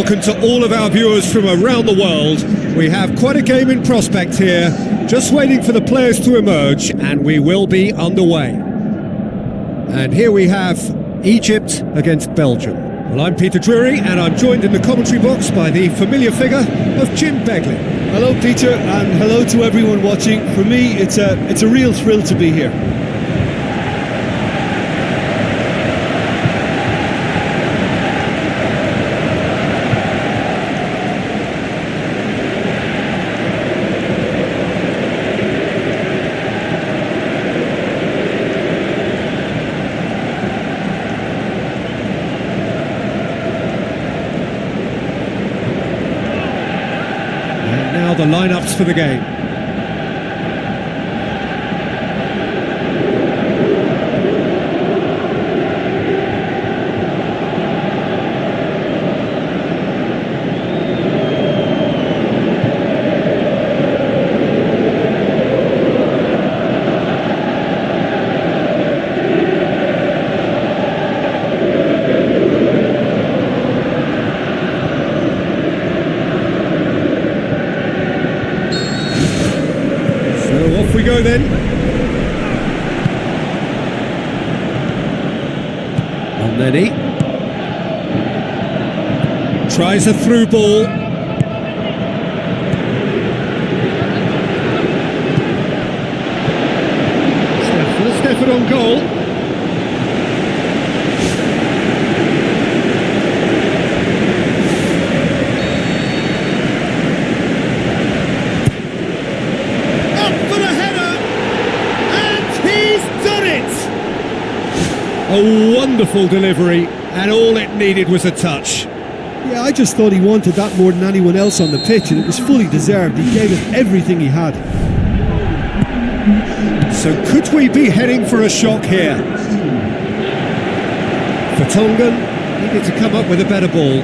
spoken to all of our viewers from around the world. We have quite a game in prospect here, just waiting for the players to emerge, and we will be underway. And here we have Egypt against Belgium. Well, I'm Peter Drury, and I'm joined in the commentary box by the familiar figure of Jim Begley. Hello Peter, and hello to everyone watching. For me, it's a real thrill to be here. Now the lineups for the game. Off we go then. Elneny tries a through ball. Stefford on goal. A wonderful delivery, and all it needed was a touch. Yeah, I just thought he wanted that more than anyone else on the pitch, and it was fully deserved. He gave it everything he had. So could we be heading for a shock here? Vertonghen needed to come up with a better ball.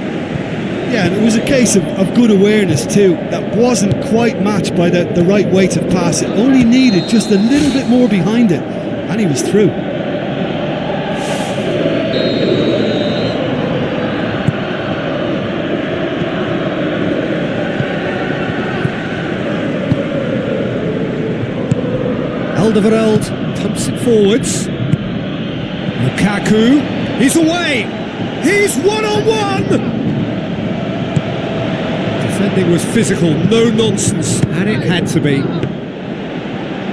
Yeah, and it was a case of good awareness too. That wasn't quite matched by the right weight of pass. It only needed just a little bit more behind it, and he was through. Alderweireld pumps it forwards. Lukaku, he's away! He's one-on-one! Defending was physical, no nonsense, and it had to be.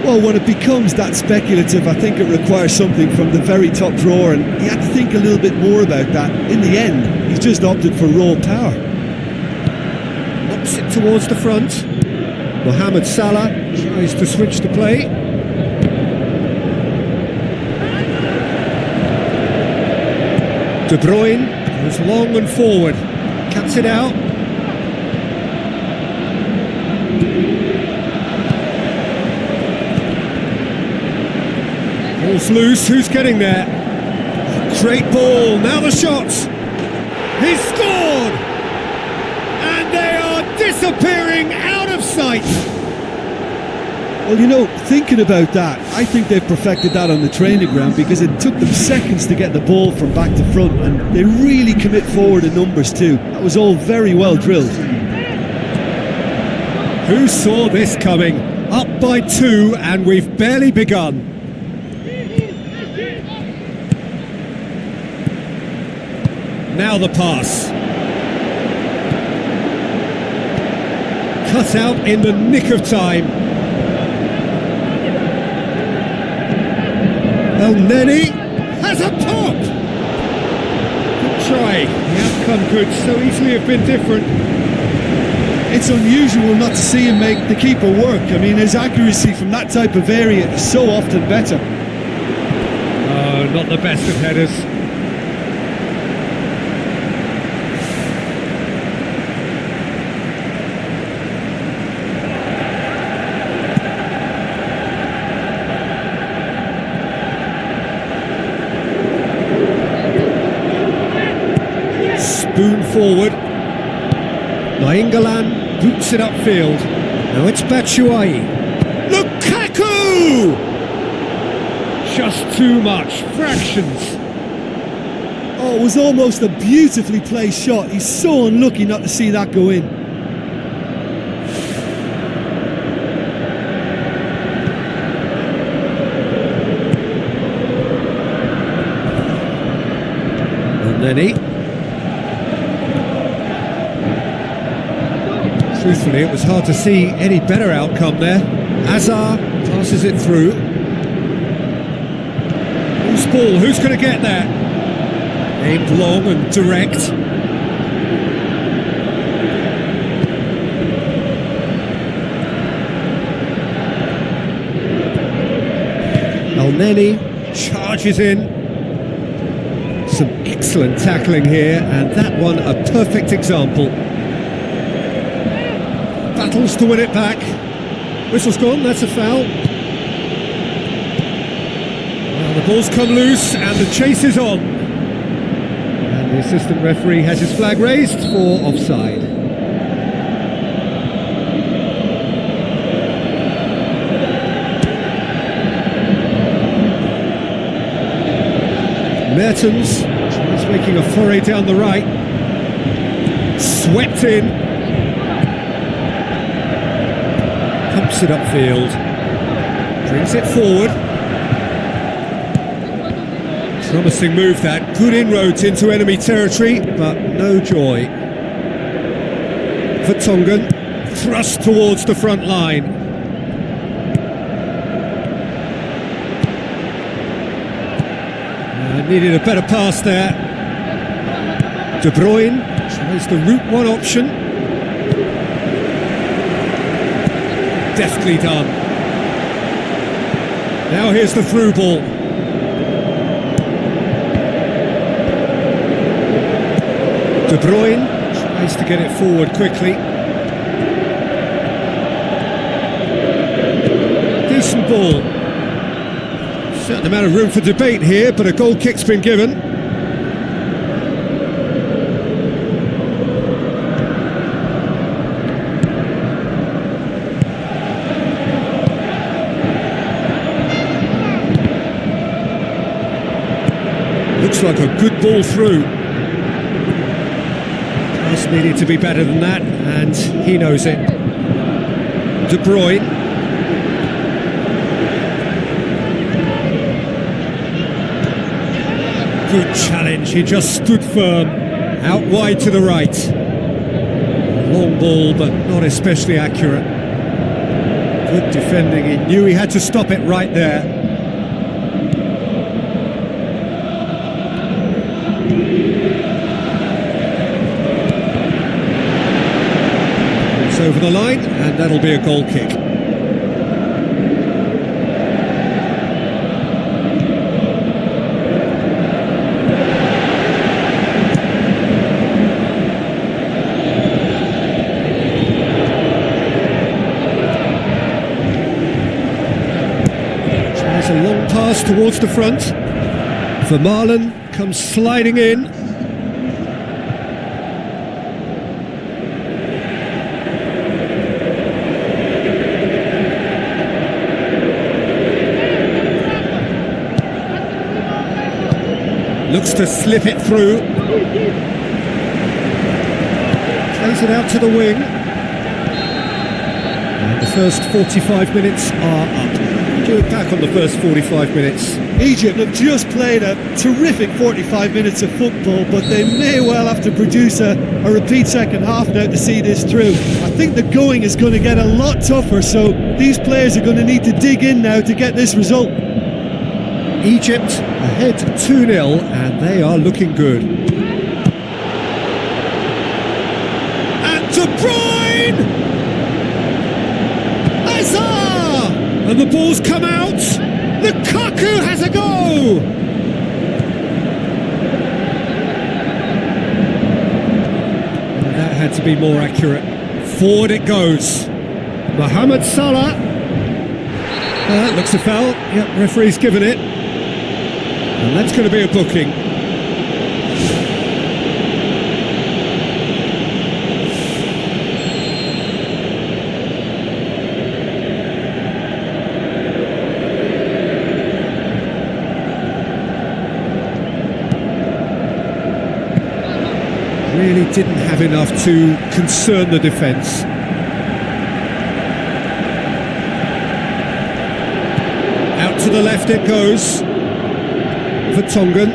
Well, when it becomes that speculative, I think it requires something from the very top drawer, and he had to think a little bit more about that. In the end, he's just opted for raw power. Ups it towards the front. Mohamed Salah tries to switch the play. De Bruyne goes long and forward, cuts it out. Ball's loose, who's getting there? Great ball, now the shots! He's scored! And they are disappearing out of sight! Well, you know, thinking about that, I think they've perfected that on the training ground, because it took them seconds to get the ball from back to front, and they really commit forward in numbers too. That was all very well drilled. Who saw this coming? Up by 2 and we've barely begun. Now the pass. Cut out in the nick of time. Elneny has a pop! Good try. The outcome could so easily have been different. It's unusual not to see him make the keeper work. I mean, his accuracy from that type of area is so often better. Oh, not the best of headers. Spoon forward. Nainggolan boots it upfield. Now it's Batshuayi. Lukaku! Just too much. Fractions. Oh, it was almost a beautifully placed shot. He's so unlucky not to see that go in. And then truthfully, it was hard to see any better outcome there. Hazard passes it through. Who's ball? Who's going to get there? Aimed long and direct. Elneny charges in. Some excellent tackling here, and that one a perfect example. Battles to win it back. Whistle's gone, that's a foul. Well, the ball's come loose and the chase is on. And the assistant referee has his flag raised for offside. Mertens tries making a foray down the right. Swept in. Pumps it upfield. Brings it forward. Promising move that. Good inroads into enemy territory, but no joy. Vertonghen thrust towards the front line. Needed a better pass there. De Bruyne tries the route one option. Deftly done. Now here's the through ball. De Bruyne tries to get it forward quickly. Decent ball. Certain amount of room for debate here, but a goal kick's been given. Looks like a good ball through. Pass needed to be better than that, and he knows it. De Bruyne. Good challenge, he just stood firm, out wide to the right. Long ball, but not especially accurate. Good defending, he knew he had to stop it right there. It's over the line, and that'll be a goal kick. A long pass towards the front. Vermaelen comes sliding in. Looks to slip it through. Plays it out to the wing. And the first 45 minutes are up. Back on the first 45 minutes. Egypt have just played a terrific 45 minutes of football, but they may well have to produce a repeat second half now to see this through. I think the going is going to get a lot tougher, so these players are going to need to dig in now to get this result. Egypt ahead 2-0, and they are looking good. And De Bruyne! Hazard! And the ball's come out. Lukaku has a go. And that had to be more accurate. Forward it goes. Mohamed Salah. That looks a foul. Yep, referee's given it. And that's going to be a booking. Really didn't have enough to concern the defence. Out to the left it goes for Tongan.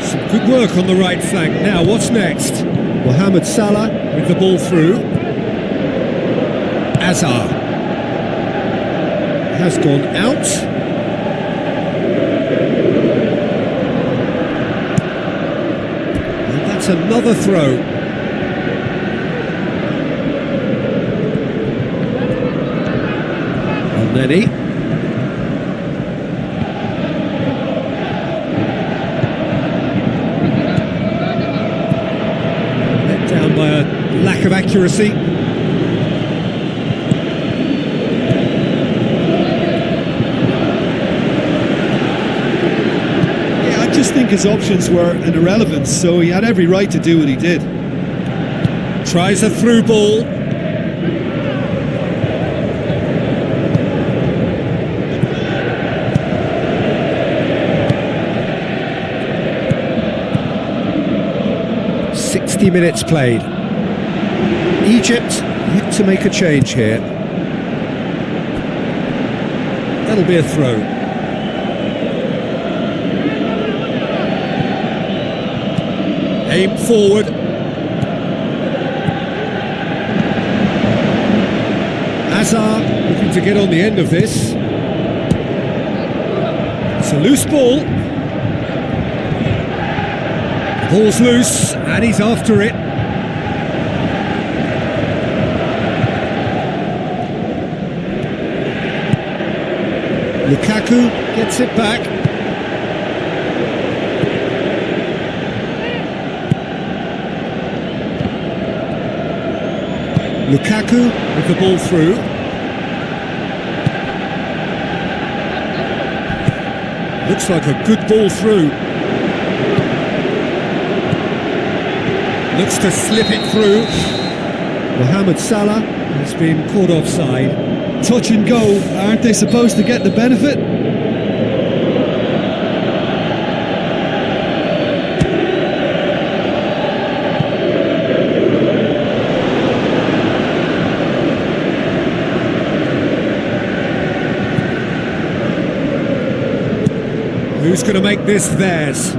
Some good work on the right flank. Now what's next? Mohamed Salah with the ball through. Azar has gone out. And that's another throw. Neni. Let down by a lack of accuracy. Yeah, I just think his options were an irrelevance, so he had every right to do what he did. Tries a through ball. Minutes played. Egypt yet to make a change here. That'll be a throw. Aim forward. Azar looking to get on the end of this. It's a loose ball. Ball's loose, and he's after it. Lukaku gets it back. Lukaku with the ball through. Looks like a good ball through. Looks to slip it through. Mohamed Salah has been caught offside. Touch and go, aren't they supposed to get the benefit? Who's going to make this theirs?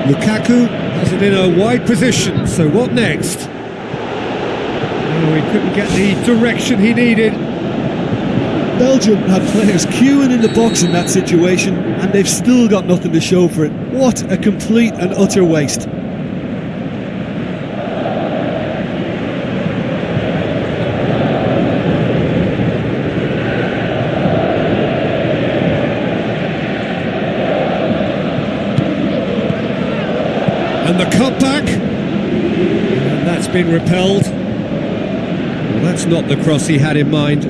Lukaku has it in a wide position, so what next? Oh, he couldn't get the direction he needed. Belgium had players queuing in the box in that situation, and they've still got nothing to show for it. What a complete and utter waste. And the cutback, and that's been repelled. Well, that's not the cross he had in mind.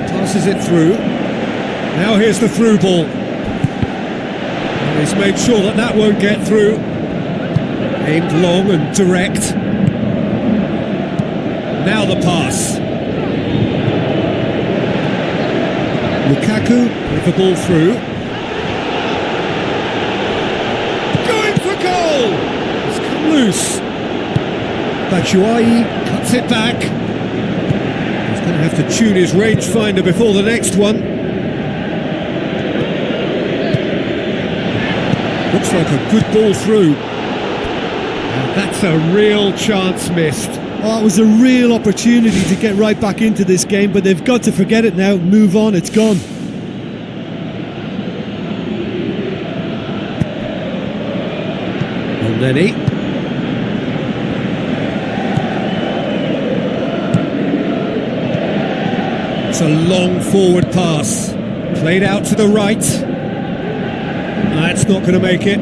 Passes it through. Now here's the through ball. And he's made sure that that won't get through. Aimed long and direct. Now the pass. Lukaku with the ball through. It's come loose. Batshuayi cuts it back. He's going to have to tune his rangefinder before the next one. Looks like a good ball through. And that's a real chance missed. Oh, it was a real opportunity to get right back into this game, but they've got to forget it now, move on, it's gone. Neni. It's a long forward pass. Played out to the right. That's not going to make it.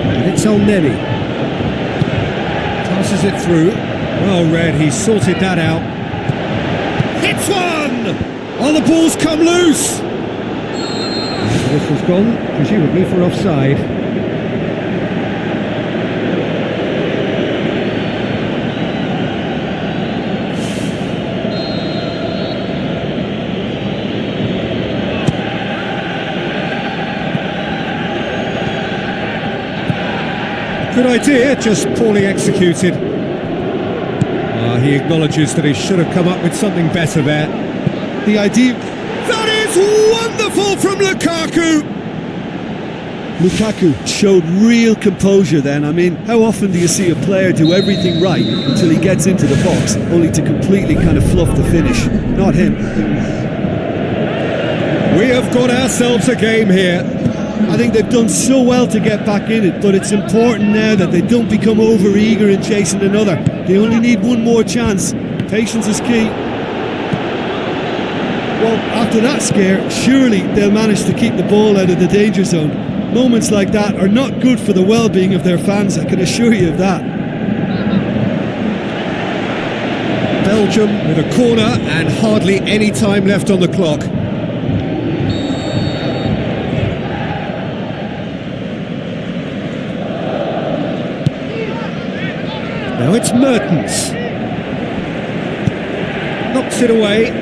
And it's Neni. Passes it through. Well read, he sorted that out. Hits one! Oh, the ball's come loose! This has gone, presumably for offside. Good idea, just poorly executed. He acknowledges that he should have come up with something better there. The idea... That is wonderful from Lukaku! Lukaku showed real composure then. I mean, how often do you see a player do everything right until he gets into the box, only to completely kind of fluff the finish? Not him. We have got ourselves a game here. I think they've done so well to get back in it, but it's important now that they don't become over-eager in chasing another. They only need one more chance. Patience is key. Well, after that scare, surely they'll manage to keep the ball out of the danger zone. Moments like that are not good for the well-being of their fans, I can assure you of that. Belgium with a corner and hardly any time left on the clock. Now it's Mertens. Knocks it away.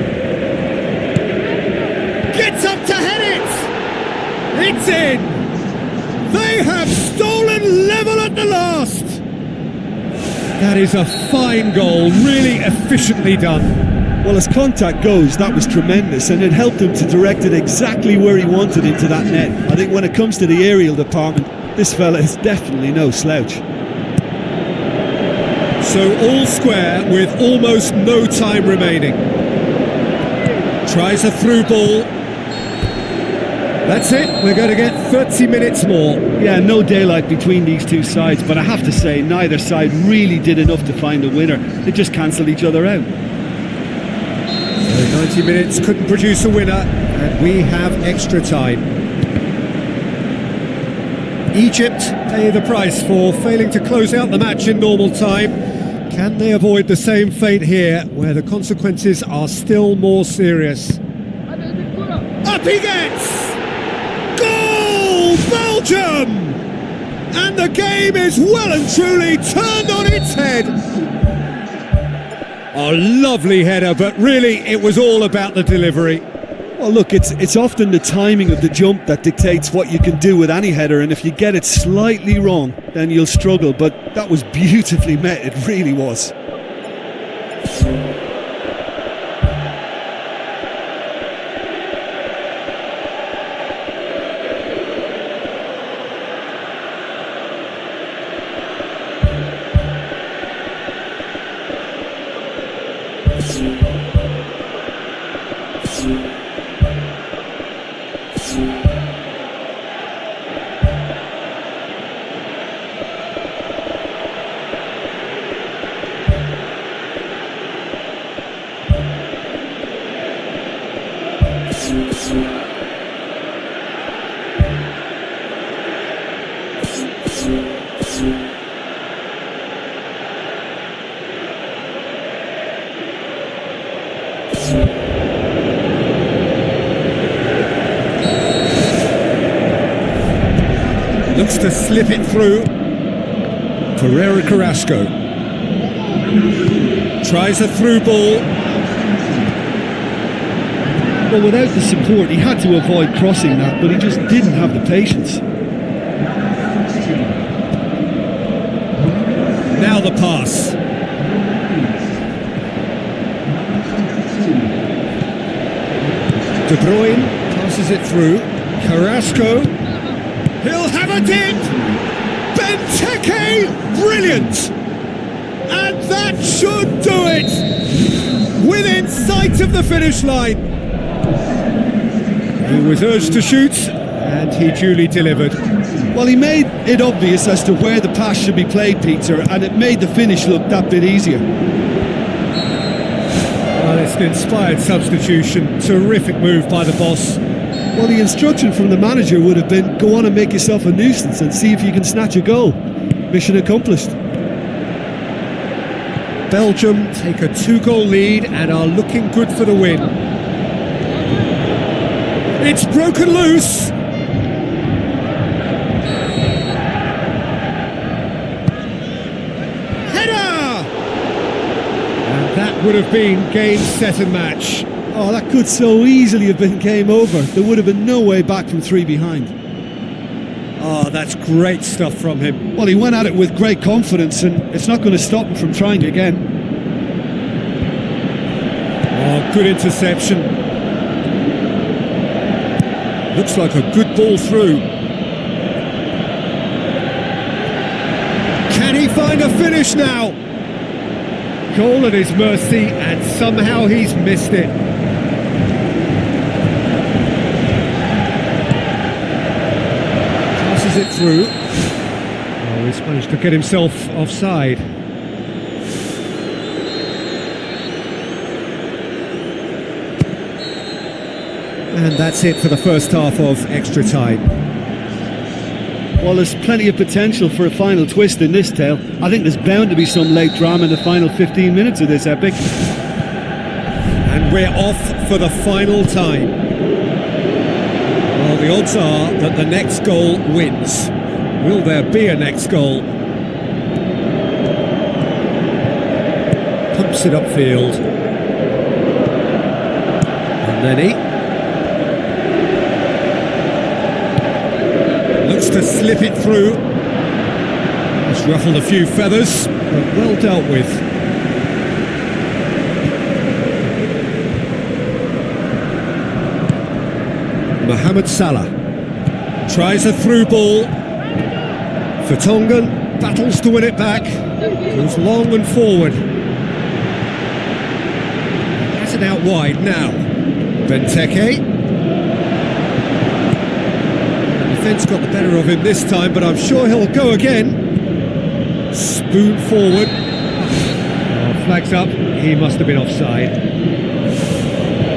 Gets up to head it! It's in! They have stolen level at the last! That is a fine goal, really efficiently done. Well, as contact goes, that was tremendous, and it helped him to direct it exactly where he wanted into that net. I think when it comes to the aerial department, this fella is definitely no slouch. So all square with almost no time remaining. Tries a through ball. That's it, we're going to get 30 minutes more. Yeah, no daylight between these two sides, but I have to say neither side really did enough to find a winner. They just cancelled each other out. So 90 minutes couldn't produce a winner, and we have extra time. Egypt pay the price for failing to close out the match in normal time. Can they avoid the same fate here, where the consequences are still more serious? Up he gets! Goal! Belgium! And the game is well and truly turned on its head. A lovely header, but really it was all about the delivery. Well, look, it's often the timing of the jump that dictates what you can do with any header, and if you get it slightly wrong, then you'll struggle, but that was beautifully met, it really was. Looks to slip it through. Pereira Carrasco tries a through ball. Well, without the support, he had to avoid crossing that, but he just didn't have the patience. Now the pass. De Bruyne passes it through. Carrasco. He'll have a dip! Benteke! Brilliant! And that should do it! Within sight of the finish line. He was urged to shoot, and he duly delivered. Well, he made it obvious as to where the pass should be played, Peter, and it made the finish look that bit easier. Well, it's an inspired substitution. Terrific move by the boss. Well, the instruction from the manager would have been, go on and make yourself a nuisance and see if you can snatch a goal. Mission accomplished. Belgium take a 2-goal lead and are looking good for the win. It's broken loose. Header! And that would have been game, set and match. Oh, that could so easily have been game over. There would have been no way back from 3 behind. Oh, that's great stuff from him. Well, he went at it with great confidence, and it's not going to stop him from trying again. Oh, good interception. Looks like a good ball through. Can he find a finish now? Goal at his mercy, and somehow he's missed it. Passes it through. Oh, he's managed to get himself offside. And that's it for the first half of extra time. Well, there's plenty of potential for a final twist in this tale. I think there's bound to be some late drama in the final 15 minutes of this epic. And we're off for the final time. Well, the odds are that the next goal wins. Will there be a next goal? Pumps it upfield. And then he looks to slip it through. It's ruffled a few feathers, but well dealt with. Mohamed Salah tries a through ball. Vertonghen battles to win it back. Goes long and forward. Has it out wide now. Benteke. Defence got the better of him this time, but I'm sure he'll go again. Spoon forward. Oh, flags up. He must have been offside.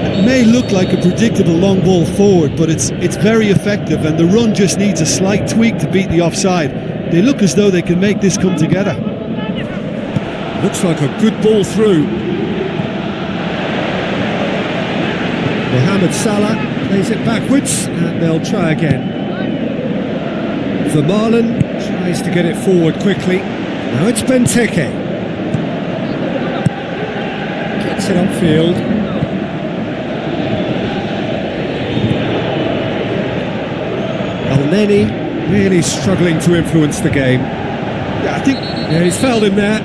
It may look like a predictable long ball forward, but it's very effective, and the run just needs a slight tweak to beat the offside. They look as though they can make this come together. Looks like a good ball through. Mohamed Salah plays it backwards, and they'll try again. Vermaelen tries to get it forward quickly. Now it's Benteke. Gets it upfield. Elneny really struggling to influence the game. Yeah, I think... Yeah, he's fouled him there.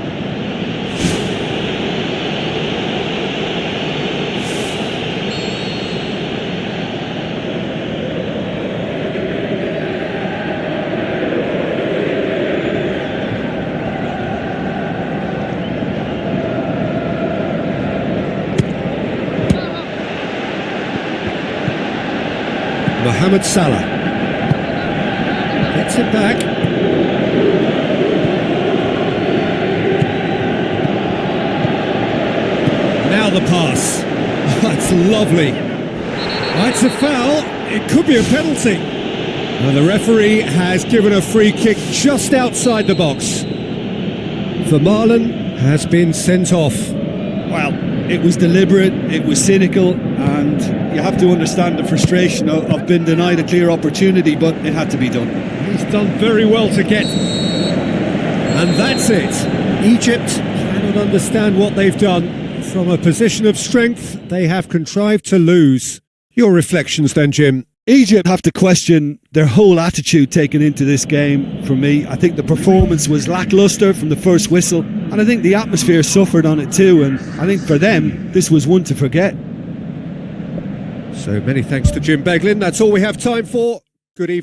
Mohamed Salah gets it back. Now the pass. Oh, that's lovely. That's a foul. It could be a penalty. Now the referee has given a free kick just outside the box. Vermaelen has been sent off. Well, it was deliberate, it was cynical, and you have to understand the frustration of being denied a clear opportunity, but it had to be done. He's done very well to get. And that's it. Egypt cannot understand what they've done. From a position of strength, they have contrived to lose. Your reflections then, Jim? Egypt have to question their whole attitude taken into this game for me. I think the performance was lacklustre from the first whistle, and I think the atmosphere suffered on it too, and I think for them this was one to forget. So many thanks to Jim Beglin. That's all we have time for. Good evening.